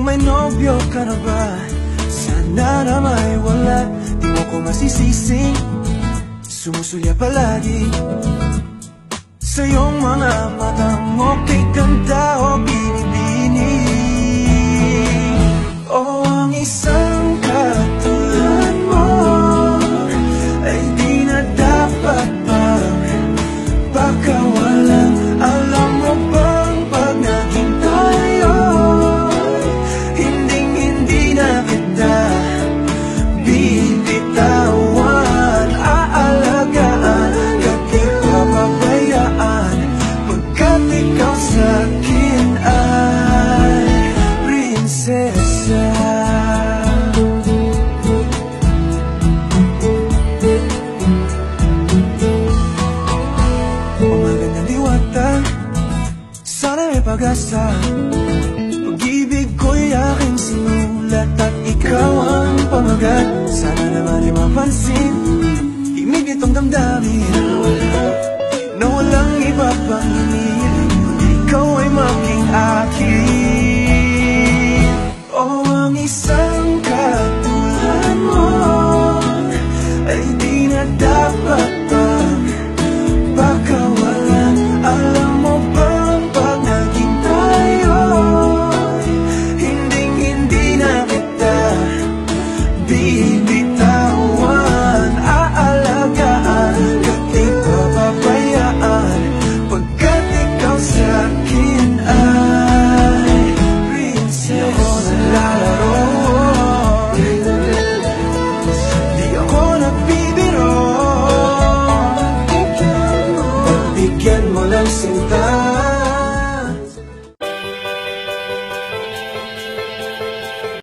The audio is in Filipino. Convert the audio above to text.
Kung may nobyo ka na ba, sana na may wala. Di mo ko masisising sumusulya palagi sa iyong mga matang okay kanta o binibini. O ang isang katulad mo ay di na dapat pagkawalan. Alam mo bang pag naging tayo, hindi na kita bibitawan. Aalagaan, di papabayaan, pagkat ikaw sa'kin ay prinsesa. Magandang diwata, sana may pag-asa. Pag-ibig ko'y aking sinulat at ikaw ang pamagat. Sana naman ay mapansin himig itong damdamin na walang iba pang hinihiling kundi ikaw ay maging akin. O ang isang katulad mo ay di na dapat pagkawalan. Alam mo bang pag naging tayo, hindi na kita bibitawan. Aalagaan, di papabayaan, pagkat ikaw sa'kin ay prinsesa.